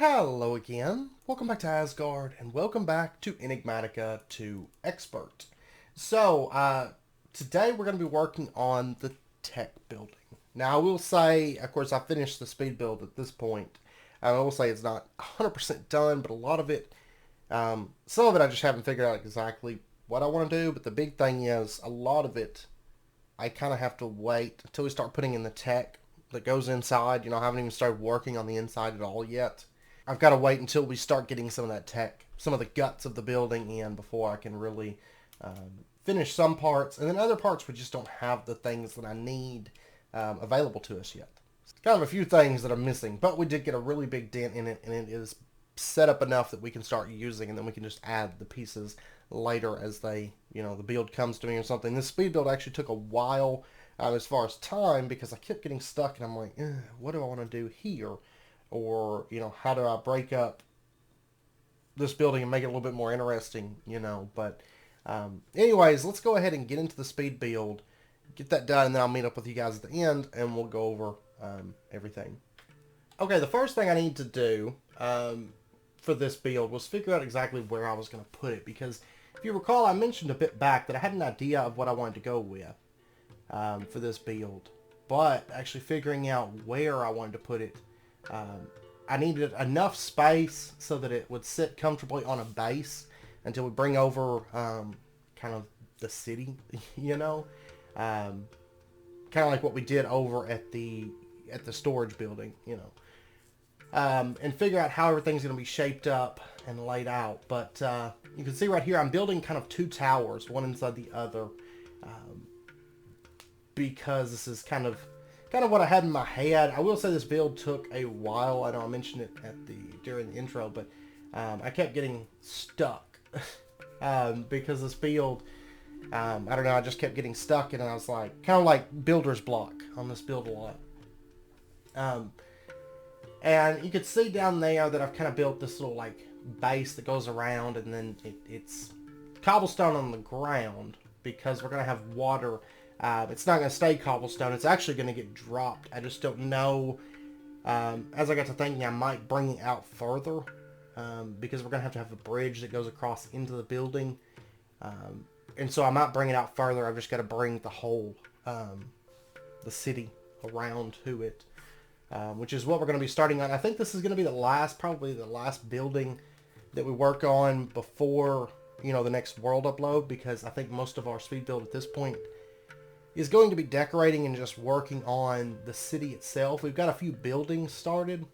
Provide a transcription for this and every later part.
Hello again. Welcome back to Asgard, and welcome back to Enigmatica to Expert. Today we're going to be working on the tech building. Now, I will say, of course, I finished the speed build at this point. I will say it's not 100% done, but a lot of it, some of it I just haven't figured out exactly what I want to do, but the big thing is a lot of it, I kind of have to wait until we start putting in the tech that goes inside. I haven't even started working on the inside at all yet. I've got to wait until we start getting some of that tech, some of the guts of the building in before I can really finish some parts. And then other parts we just don't have the things that I need available to us yet. It's kind of a few things that are missing, but we did get a really big dent in it, and it is set up enough that we can start using, and then we can just add the pieces later as the build comes to me or something. This speed build actually took a while as far as time because I kept getting stuck, and I'm like, what do I want to do here? Or, how do I break up this building and make it a little bit more interesting, But anyways, let's go ahead and get into the speed build, get that done, and then I'll meet up with you guys at the end, and we'll go over everything. Okay, the first thing I need to do for this build was figure out exactly where I was going to put it, because if you recall, I mentioned a bit back that I had an idea of what I wanted to go with for this build, but actually figuring out where I wanted to put it, I needed enough space so that it would sit comfortably on a base until we bring over kind of the city, kind of like what we did over at the storage building, and figure out how everything's going to be shaped up and laid out. But you can see right here, I'm building kind of two towers, one inside the other, because this is kind of what I had in my head. I will say this build took a while. I know I mentioned it during the intro, but I kept getting stuck because this build, I don't know, I just kept getting stuck, and I was like, kind of like builder's block on this build a lot. And you could see down there that I've kind of built this little like base that goes around, and then it's cobblestone on the ground because we're going to have water. It's not going to stay cobblestone. It's actually going to get dropped. I just don't know. As I got to thinking, I might bring it out further because we're going to have a bridge that goes across into the building. And so I might bring it out further. I've just got to bring the whole, the city around to it, which is what we're going to be starting on. I think this is going to be probably the last building that we work on before, the next world upload, because I think most of our speed build at this point is going to be decorating and just working on the city itself. We've got a few buildings started.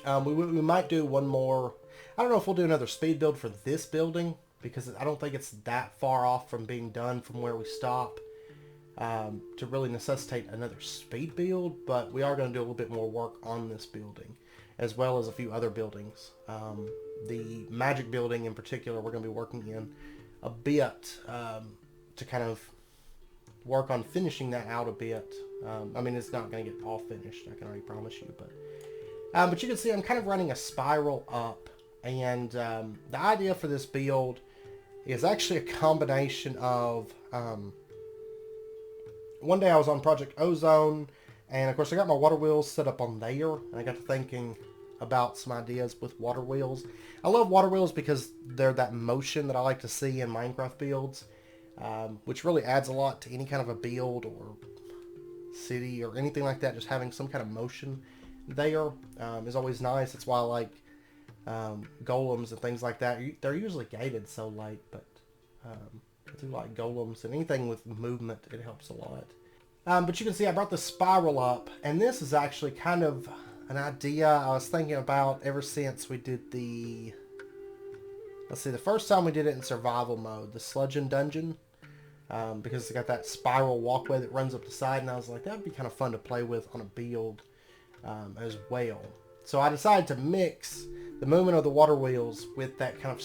We might do one more. I don't know if we'll do another speed build for this building, because I don't think it's that far off from being done from where we stop to really necessitate another speed build. But we are going to do a little bit more work on this building, as well as a few other buildings. The magic building in particular, we're going to be working in a bit to kind of work on finishing that out a bit. I mean, it's not going to get all finished, I can already promise you, but you can see I'm kind of running a spiral up, and the idea for this build is actually a combination of one day I was on Project Ozone, and of course I got my water wheels set up on there, and I got to thinking about some ideas with water wheels. I love water wheels because they're that motion that I like to see in Minecraft builds. Which really adds a lot to any kind of a build or city or anything like that. Just having some kind of motion there is always nice. That's why I like golems and things like that. They're usually gated so late, but I do like golems, and anything with movement, it helps a lot. But you can see I brought the spiral up, and this is actually kind of an idea I was thinking about ever since we did the... Let's see, the first time we did it in survival mode, the Sludgeon Dungeon, because it's got that spiral walkway that runs up the side, and I was like, that'd be kind of fun to play with on a build as well. So I decided to mix the movement of the water wheels with that kind of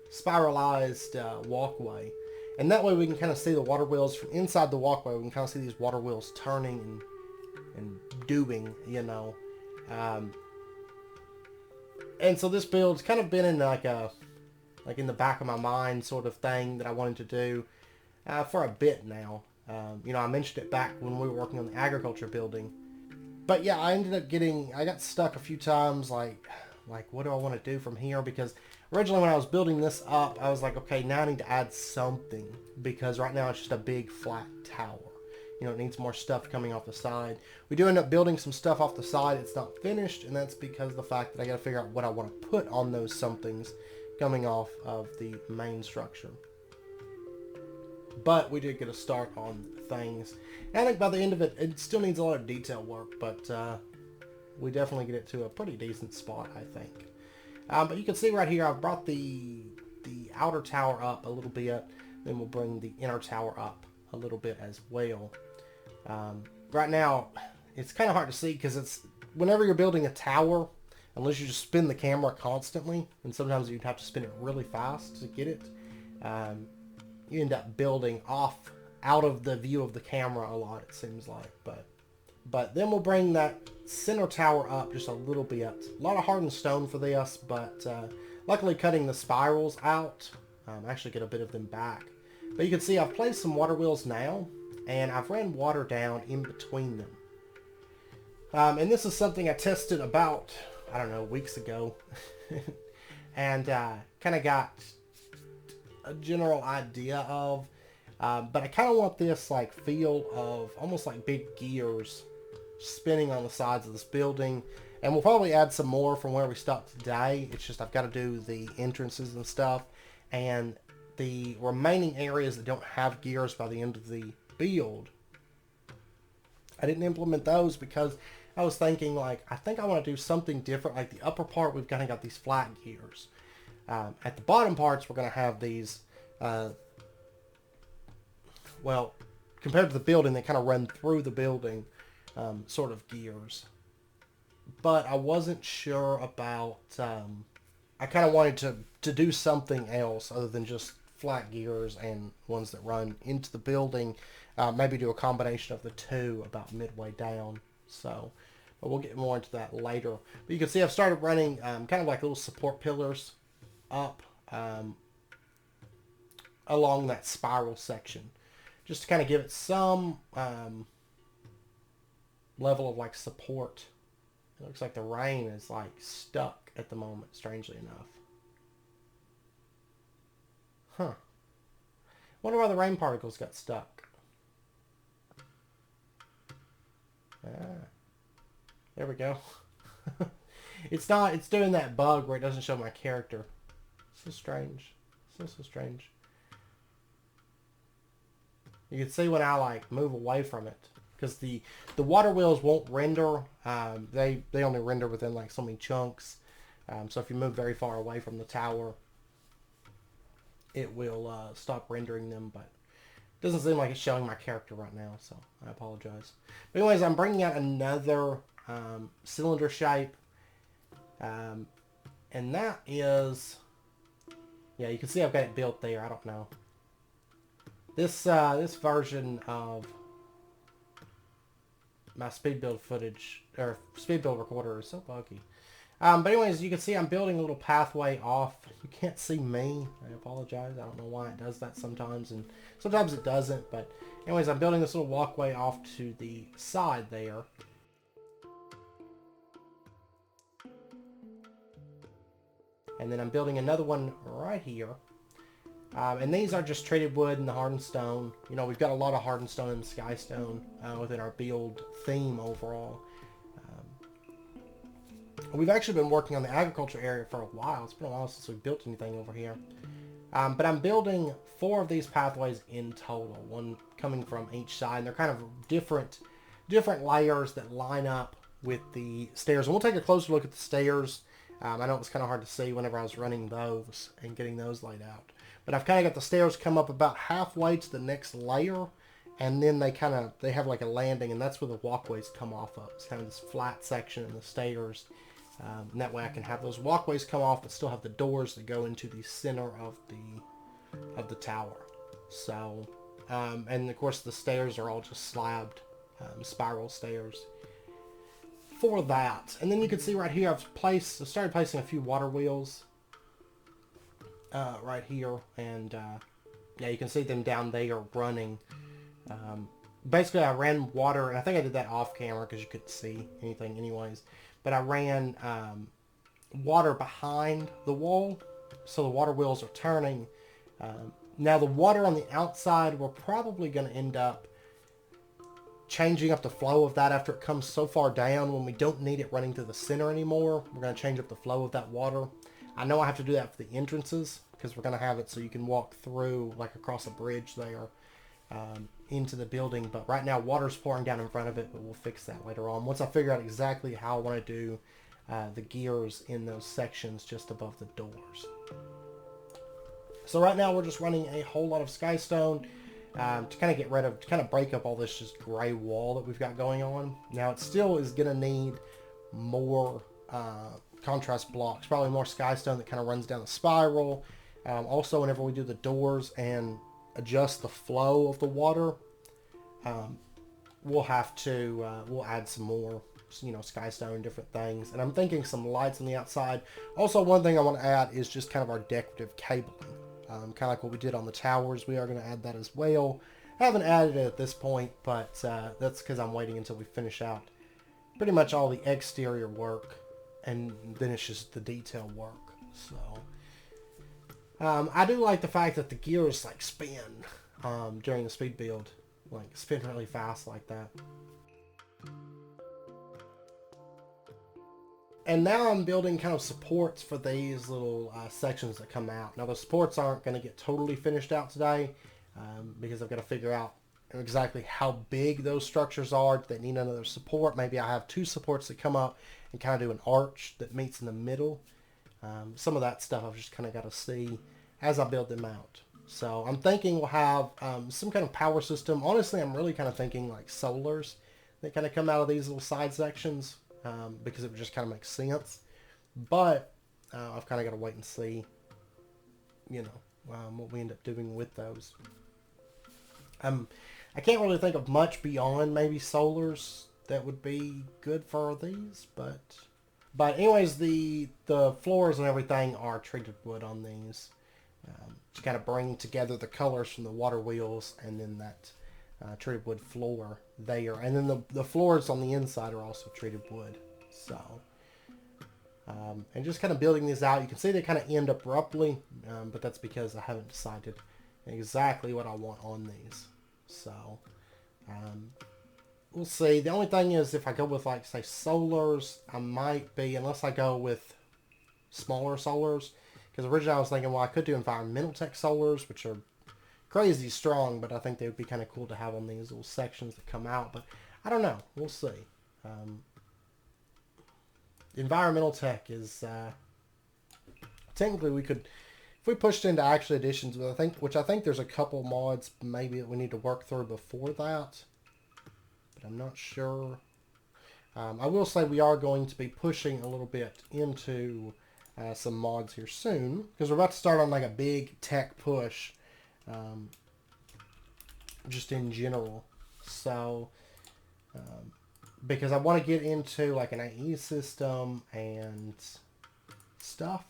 spiralized walkway. And that way we can kind of see the water wheels from inside the walkway. We can kind of see these water wheels turning and doing, and so this build's kind of been in like in the back of my mind sort of thing that I wanted to do for a bit now. I mentioned it back when we were working on the agriculture building, But yeah, I got stuck a few times, like what do I want to do from here? Because originally when I was building this up, I was like, okay, now I need to add something, because right now it's just a big flat tower. You know, it needs more stuff coming off the side. We do end up building some stuff off the side. It's not finished, and that's because of the fact that I got to figure out what I want to put on those somethings coming off of the main structure. But we did get a start on things. And I think by the end of it, it still needs a lot of detail work, but we definitely get it to a pretty decent spot, I think. But you can see right here, I've brought the outer tower up a little bit. Then we'll bring the inner tower up a little bit as well. Right now, it's kind of hard to see because it's whenever you're building a tower, unless you just spin the camera constantly, and sometimes you'd have to spin it really fast to get it, you end up building out of the view of the camera a lot, it seems like. But then we'll bring that center tower up just a little bit. A lot of hardened stone for this, but luckily cutting the spirals out, actually get a bit of them back. But you can see I've placed some water wheels now, and I've ran water down in between them. And this is something I tested about, I don't know, weeks ago. And kind of got a general idea of, but I kind of want this like feel of almost like big gears spinning on the sides of this building. And we'll probably add some more from where we stopped today. It's just I've got to do the entrances and stuff. And the remaining areas that don't have gears by the end of the build, I didn't implement those because I was thinking, like, I think I want to do something different. Like the upper part, we've kind of got these flat gears. At the bottom parts, we're going to have these, well, compared to the building, they kind of run through the building, sort of gears. But I wasn't sure about, I kind of wanted to do something else other than just flat gears and ones that run into the building. Maybe do a combination of the two about midway down. So, but we'll get more into that later. But you can see I've started running kind of like little support pillars up along that spiral section, just to kind of give it some level of like support. It looks like the rain is like stuck at the moment, strangely enough. Huh. Wonder why the rain particles got stuck. Ah, there we go. It's doing that bug where it doesn't show my character. So strange. So strange. You can see when I like move away from it, because the water wheels won't render. They only render within like so many chunks. So if you move very far away from the tower, it will stop rendering them. But it doesn't seem like it's showing my character right now, so I apologize. But anyways, I'm bringing out another cylinder shape, and that is, yeah, you can see I've got it built there. I don't know. This version of my speed build footage, or speed build recorder, is so buggy. But anyways, you can see I'm building a little pathway off. You can't see me. I apologize. I don't know why it does that sometimes, and sometimes it doesn't. But anyways, I'm building this little walkway off to the side there. And then I'm building another one right here. And these are just treated wood and the hardened stone. You know, we've got a lot of hardened stone and sky stone within our build theme overall. We've actually been working on the agriculture area for a while. It's been a while since we built anything over here. But I'm building 4 of these pathways in total, one coming from each side. And they're kind of different layers that line up with the stairs. And we'll take a closer look at the stairs. I know it was kind of hard to see whenever I was running those and getting those laid out. But I've kind of got the stairs come up about halfway to the next layer, and then they have like a landing, and that's where the walkways come off of. It's kind of this flat section in the stairs. And that way I can have those walkways come off, but still have the doors that go into the center of the tower. So, and of course the stairs are all just slabbed, spiral stairs for that. And then you can see right here, I've started placing a few water wheels right here, and yeah, you can see them down there running basically I ran water, and I think I did that off camera because you couldn't see anything anyways. But I ran water behind the wall, so the water wheels are turning. Now the water on the outside, we're probably going to end up changing up the flow of that after it comes so far down when we don't need it running through the center anymore. We're going to change up the flow of that water. I know I have to do that for the entrances because we're going to have it so you can walk through like across a bridge there into the building. But right now water's pouring down in front of it, but we'll fix that later on once I figure out exactly how I want to do the gears in those sections just above the doors. So right now we're just running a whole lot of skystone to kind of get rid of, to kind of break up all this just gray wall that we've got going on. Now it still is going to need more contrast blocks, probably more skystone that kind of runs down the spiral. Also, whenever we do the doors and adjust the flow of the water, we'll have to we'll add some more, you know, skystone and different things. And I'm thinking some lights on the outside. Also, one thing I want to add is just kind of our decorative cabling. Kind of like what we did on the towers. We are going to add that as well. I haven't added it at this point, but that's because I'm waiting until we finish out pretty much all the exterior work, and then it's just the detail work. So I do like the fact that the gears like spin during the speed build, like spin really fast like that. And now I'm building kind of supports for these little sections that come out. Now the supports aren't going to get totally finished out today because I've got to figure out exactly how big those structures are. Do they need another support? Maybe I have two supports that come up and kind of do an arch that meets in the middle. Some of that stuff I've just kind of got to see as I build them out. So I'm thinking we'll have some kind of power system. Honestly, I'm really kind of thinking like solars that kind of come out of these little side sections. Because it would just kind of make sense. But I've kind of got to wait and see, you know, what we end up doing with those. I can't really think of much beyond maybe solars that would be good for these, but anyways, the floors and everything are treated wood on these to kind of bring together the colors from the water wheels and then that treated wood floor there, and then the floors on the inside are also treated wood. So and just kind of building these out, you can see they kind of end abruptly, but that's because I haven't decided exactly what I want on these. So we'll see. The only thing is, if I go with like say solars, I might be, unless I go with smaller solars, because originally I was thinking, well, I could do environmental tech solars, which are crazy strong, but I think they would be kind of cool to have on these little sections that come out. But I don't know. We'll see. Environmental tech is technically we could, if we pushed into actual editions, which I think there's a couple mods maybe that we need to work through before that, but I'm not sure. I will say we are going to be pushing a little bit into some mods here soon, because we're about to start on like a big tech push. Just in general, so because I want to get into like an AE system and stuff,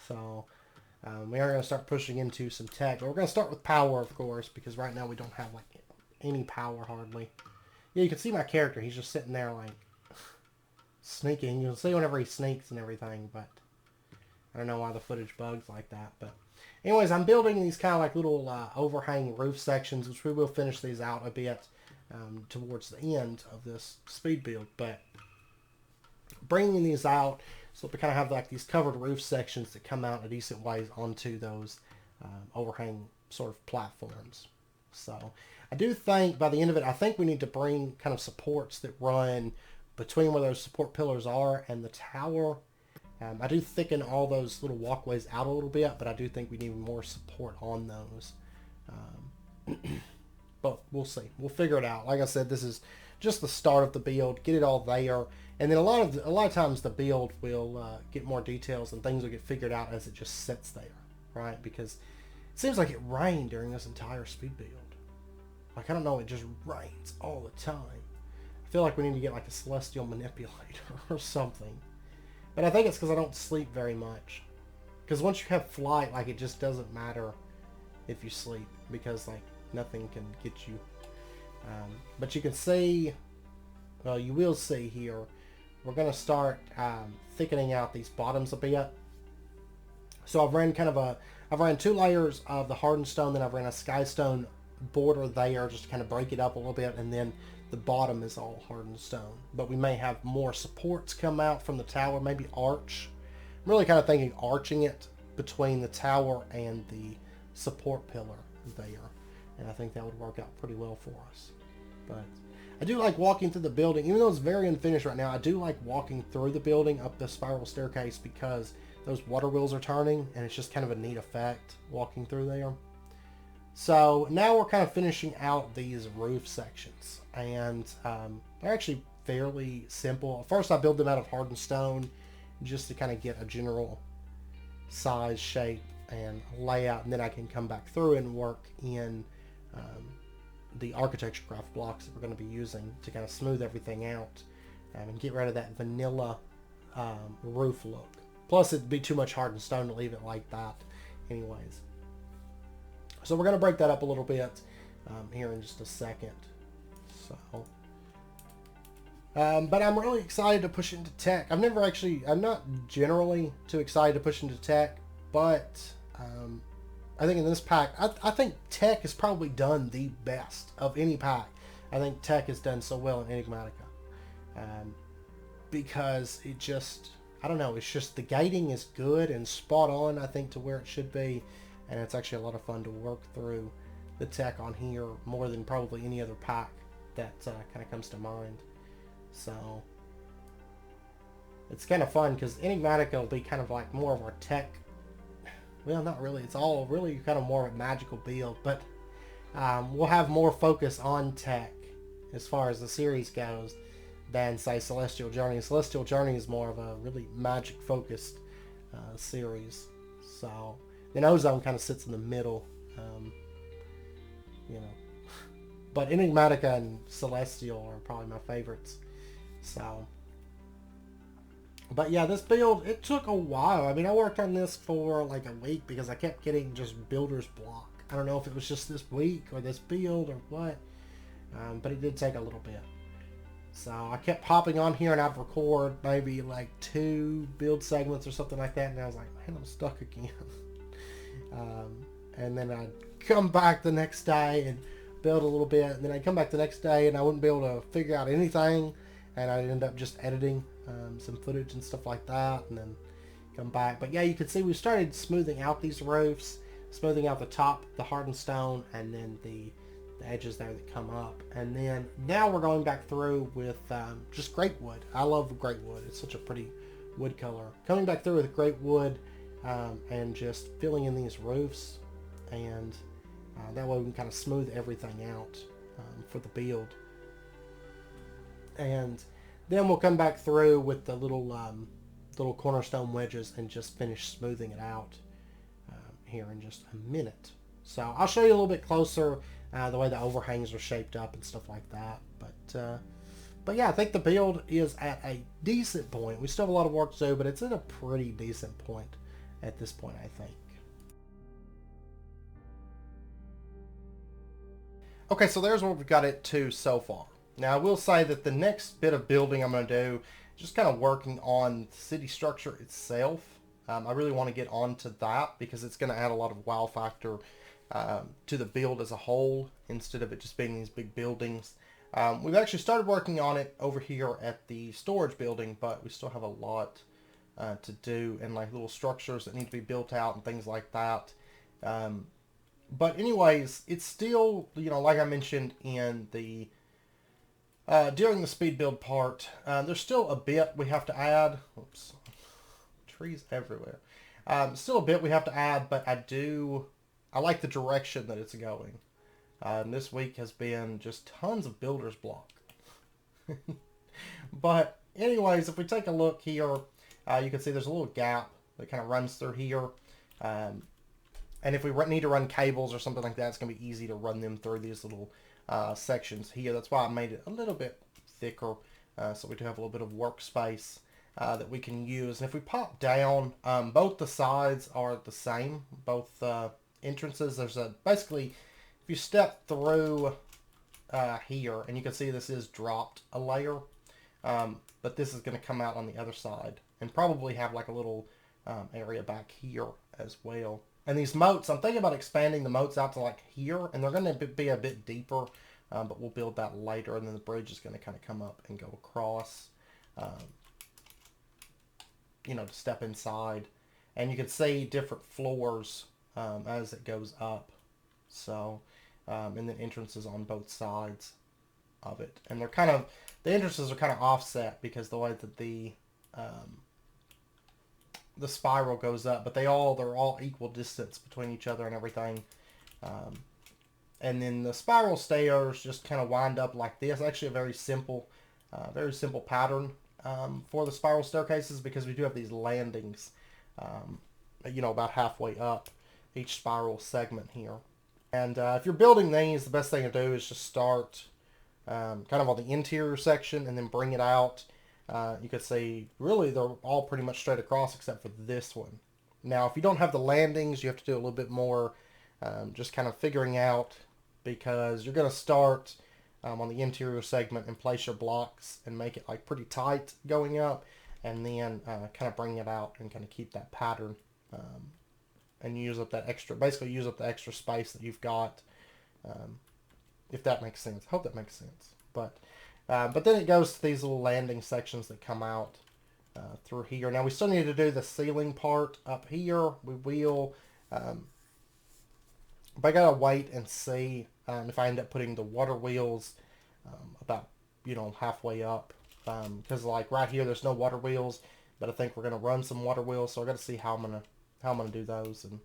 so we are going to start pushing into some tech, but we're going to start with power, of course, because right now we don't have like any power hardly. Yeah, you can see my character, he's just sitting there like sneaking. You'll see whenever he sneaks and everything, but I don't know why the footage bugs like that. But anyways, I'm building these kind of like little overhang roof sections, which we will finish these out a bit towards the end of this speed build. But bringing these out, so we kind of have like these covered roof sections that come out in a decent ways onto those overhang sort of platforms. So I do think by the end of it, I think we need to bring kind of supports that run between where those support pillars are and the tower. I do thicken all those little walkways out a little bit, but I do think we need more support on those. But we'll see. We'll figure it out. Like I said, this is just the start of the build. Get it all there, and then a lot of times the build will get more details and things will get figured out as it just sits there, right? Because it seems like it rained during this entire speed build. Like, I don't know, it just rains all the time. I feel like we need to get like a celestial manipulator or something. But I think it's because I don't sleep very much. Because once you have flight, like, it just doesn't matter if you sleep. Because, like, nothing can get you But you can see, well, you will see here, we're going to start thickening out these bottoms a bit. So I've ran 2 layers of the hardened stone, then I've ran a sky stone border there just to kind of break it up a little bit, and then the bottom is all hardened stone. But we may have more supports come out from the tower, maybe arch. I'm really kind of thinking arching it between the tower and the support pillar there. And I think that would work out pretty well for us. But I do like walking through the building. Even though it's very unfinished right now, I do like walking through the building up the spiral staircase because those water wheels are turning, and it's just kind of a neat effect walking through there. So now we're kind of finishing out these roof sections, and they're actually fairly simple. First, I build them out of hardened stone just to kind of get a general size, shape, and layout, and then I can come back through and work in the architecture craft blocks that we're going to be using to kind of smooth everything out and get rid of that vanilla roof look. Plus, it'd be too much hardened stone to leave it like that anyways. So we're going to break that up a little bit here in just a second. So, but I'm really excited to push into tech. I'm not generally too excited to push into tech, but I think in this pack, I think tech has probably done the best of any pack. I think tech has done so well in Enigmatica. Because it just, I don't know, it's just the gating is good and spot on, I think, to where it should be. And it's actually a lot of fun to work through the tech on here more than probably any other pack that kind of comes to mind. So it's kind of fun because Enigmatica will be kind of like more of our tech. Well, not really. It's all really kind of more of a magical build, but we'll have more focus on tech as far as the series goes than, say, Celestial Journey. Celestial Journey is more of a really magic-focused series. So then Ozone kind of sits in the middle, you know. But Enigmatica and Celestial are probably my favorites. So, but yeah, this build, it took a while. I mean, I worked on this for like a week because I kept getting just builder's block. I don't know if it was just this week or this build or what, but it did take a little bit. So I kept hopping on here and I'd record maybe like 2 build segments or something like that, and I was like, man, I'm stuck again. And then I'd come back the next day and build a little bit, and then I'd come back the next day and I wouldn't be able to figure out anything, and I'd end up just editing some footage and stuff like that, and then come back. But yeah, you can see we started smoothing out these roofs, smoothing out the top, the hardened stone, and then the edges there that come up. And then now we're going back through with just great wood. I love great wood. It's such a pretty wood color. Coming back through with great wood and just filling in these roofs, and that way we can kind of smooth everything out for the build. And then we'll come back through with the little cornerstone wedges and just finish smoothing it out here in just a minute. So I'll show you a little bit closer the way the overhangs are shaped up and stuff like that. But yeah, I think the build is at a decent point. We still have a lot of work to do, but it's at a pretty decent point at this point, I think. Okay, so there's what we've got it to so far. Now, I will say that the next bit of building I'm going to do is just kind of working on the city structure itself. I really want to get onto that because it's going to add a lot of wow factor to the build as a whole instead of it just being these big buildings. We've actually started working on it over here at the storage building, but we still have a lot to do, and like little structures that need to be built out and things like that. But anyways, it's still, you know, like I mentioned in the during the speed build part, there's still a bit we have to add. Oops, trees everywhere. Still a bit we have to add, but I like the direction that it's going. This week has been just tons of builder's block. But anyways, if we take a look here, you can see there's a little gap that kind of runs through here. And if we need to run cables or something like that, it's going to be easy to run them through these little sections here. That's why I made it a little bit thicker, so we do have a little bit of workspace that we can use. And if we pop down, both the sides are the same, both entrances. There's basically, if you step through here, and you can see this is dropped a layer, but this is going to come out on the other side and probably have like a little area back here as well. And these moats, I'm thinking about expanding the moats out to like here, and they're going to be a bit deeper, but we'll build that later, and then the bridge is going to kind of come up and go across, to step inside. And you can see different floors as it goes up. So, and then entrances on both sides of it. And the entrances are kind of offset because the way that the spiral goes up, but they're all equal distance between each other and everything. And then the spiral stairs just kind of wind up like this. Actually, a very simple pattern for the spiral staircases, because we do have these landings, about halfway up each spiral segment here. And if you're building these, the best thing to do is just start kind of on the interior section and then bring it out. You could see really they're all pretty much straight across except for this one. Now, if you don't have the landings, you have to do a little bit more just kind of figuring out, because you're going to start on the interior segment and place your blocks and make it like pretty tight going up, and then kind of bring it out and kind of keep that pattern and use up the extra space that you've got, if that makes sense. I hope that makes sense. But then it goes to these little landing sections that come out through here. Now we still need to do the ceiling part up here. We will, but I gotta wait and see if I end up putting the water wheels about halfway up, because like right here there's no water wheels, but I think we're gonna run some water wheels, so I gotta see how I'm gonna do those and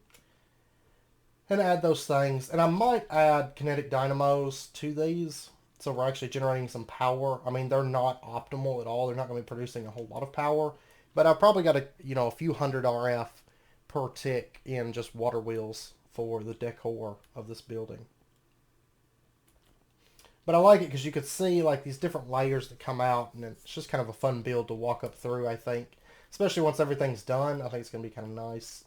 add those things. And I might add kinetic dynamos to these, so we're actually generating some power. I mean, they're not optimal at all. They're not going to be producing a whole lot of power, but I've probably got a few hundred RF per tick in just water wheels for the decor of this building. But I like it because you could see like these different layers that come out, and it's just kind of a fun build to walk up through, I think. Especially once everything's done, I think it's going to be kind of nice,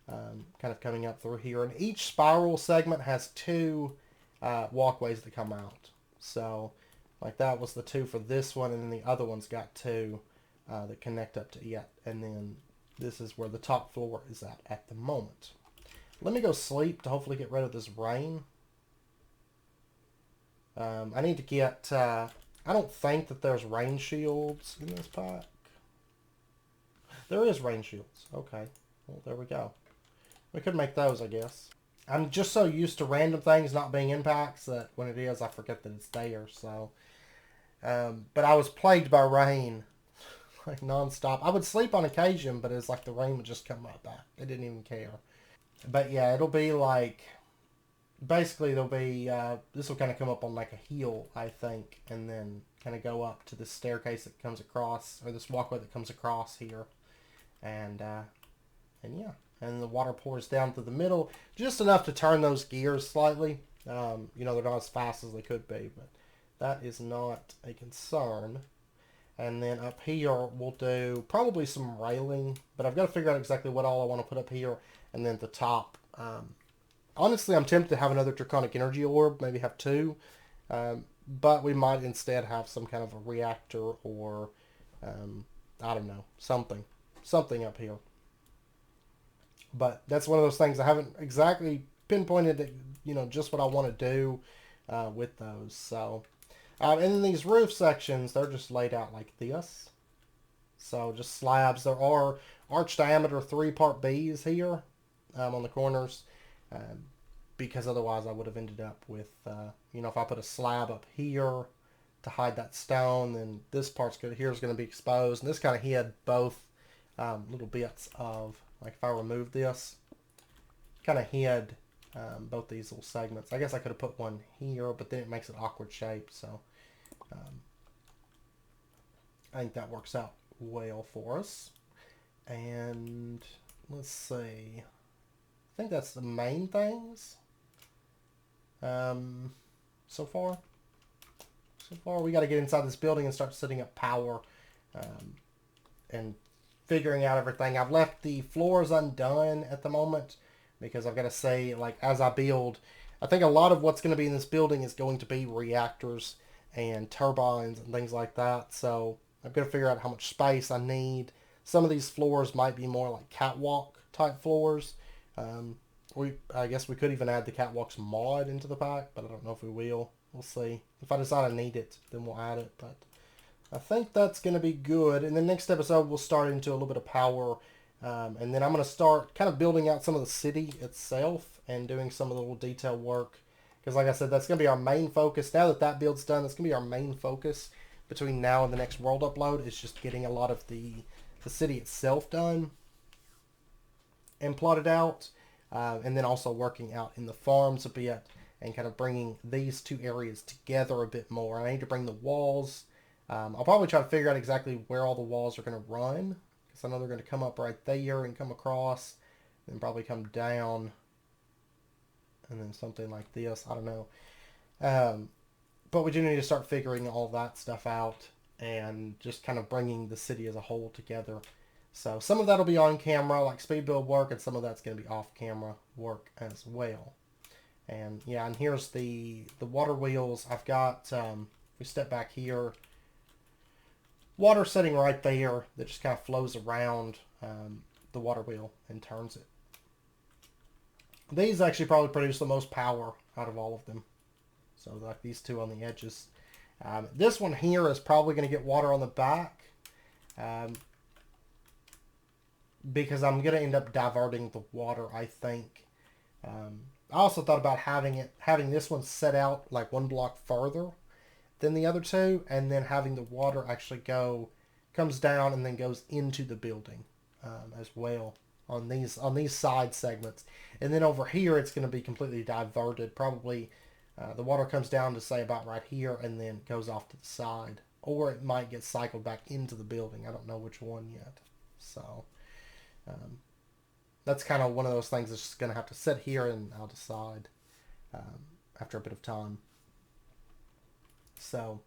kind of coming up through here. And each spiral segment has two walkways that come out. So, like that was the two for this one, and then the other one's got two that connect up to it. And then this is where the top floor is at the moment. Let me go sleep to hopefully get rid of this rain. I need to get... I don't think that there's rain shields in this pack. There is rain shields. Okay. Well, there we go. We could make those, I guess. I'm just so used to random things not being in packs that when it is, I forget that it's there. So, but I was plagued by rain, like nonstop. I would sleep on occasion, but it's like the rain would just come right back. I didn't even care. But yeah, it'll be like, basically there'll be, this will kind of come up on like a hill, I think, and then kind of go up to this staircase that comes across, or this walkway that comes across here, and yeah. And the water pours down through the middle, just enough to turn those gears slightly. They're not as fast as they could be, but that is not a concern. And then up here, we'll do probably some railing, but I've got to figure out exactly what all I want to put up here. And then at the top, honestly, I'm tempted to have another Draconic Energy Orb, maybe have two, but we might instead have some kind of a reactor or, I don't know, something up here. But that's one of those things I haven't exactly pinpointed, just what I want to do with those. So, and then these roof sections, they're just laid out like this. So just slabs. There are arch diameter 3-part Bs here on the corners, because otherwise I would have ended up with, if I put a slab up here to hide that stone, then this part's here is going to be exposed. And this kind of hid both little bits of... Like if I remove this, kind of hid both these little segments. I guess I could have put one here, but then it makes an awkward shape. So I think that works out well for us. And let's see. I think that's the main things so far. So far, we got to get inside this building and start setting up power and figuring out everything. I've left the floors undone at the moment because I've got to say, like, as I build, I think a lot of what's going to be in this building is going to be reactors and turbines and things like that. So I've got to figure out how much space I need. Some of these floors might be more like catwalk type floors. I guess we could even add the catwalks mod into the pack, but I don't know if we will. We'll see. If I decide I need it, then we'll add it. But I think that's going to be good. In the next episode, we'll start into a little bit of power. And then I'm going to start kind of building out some of the city itself and doing some of the little detail work. Because like I said, that's going to be our main focus. Now that that build's done, that's going to be our main focus between now and the next world upload. Is just getting a lot of the city itself done and plotted out. And then also working out in the farms a bit and kind of bringing these two areas together a bit more. I need to bring the walls. I'll probably try to figure out exactly where all the walls are going to run. Because I know they're going to come up right there and come across. And probably come down. And then something like this. I don't know. But we do need to start figuring all that stuff out. And just kind of bringing the city as a whole together. So some of that will be on camera, like speed build work, and some of that's going to be off camera work as well. And yeah, and here's the water wheels. I've got, we step back here, water setting right there that just kind of flows around the water wheel and turns it. These actually probably produce the most power out of all of them. So like these two on the edges. This one here is probably going to get water on the back. Because I'm going to end up diverting the water, I think. I also thought about having this one set out like one block further than the other two, and then having the water actually comes down and then goes into the building as well on these side segments. And then over here, it's going to be completely diverted. Probably the water comes down to say about right here and then goes off to the side. Or it might get cycled back into the building. I don't know which one yet. So that's kind of one of those things that's just going to have to sit here and I'll decide after a bit of time. So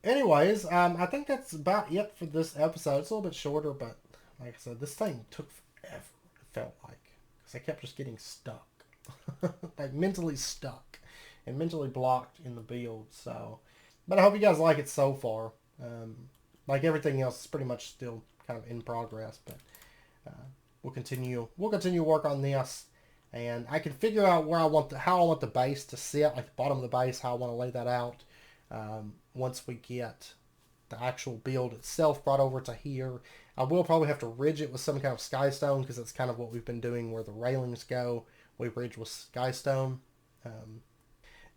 anyways, I think that's about it for this episode. It's a little bit shorter, but like I said, this thing took forever, it felt like. Because I kept just getting stuck. Like mentally stuck and mentally blocked in the build. So, but I hope you guys like it so far. Like everything else, it's pretty much still kind of in progress, but we'll continue work on this, and I can figure out where how I want the base to sit, like the bottom of the base, how I want to lay that out. Once we get the actual build itself brought over to here, I will probably have to ridge it with some kind of skystone, because that's kind of what we've been doing where the railings go. We ridge with skystone.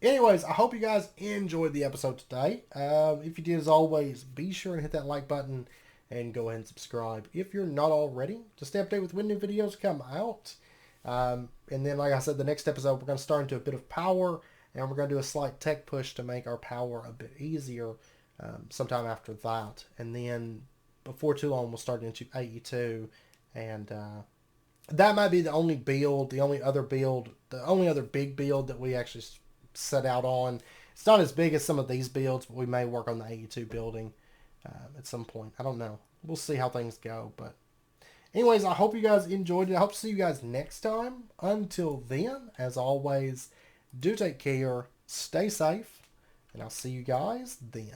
Anyways, I hope you guys enjoyed the episode today. If you did, as always, be sure and hit that like button and go ahead and subscribe if you're not already, to stay updated with when new videos come out. And then, like I said, the next episode, we're going to start into a bit of power, and we're going to do a slight tech push to make our power a bit easier sometime after that. And then, before too long, we'll start into AE2, and that might be the only other big build that we actually set out on. It's not as big as some of these builds, but we may work on the AE2 building at some point. I don't know. We'll see how things go. But anyways, I hope you guys enjoyed it. I hope to see you guys next time. Until then, as always, do take care, stay safe, and I'll see you guys then.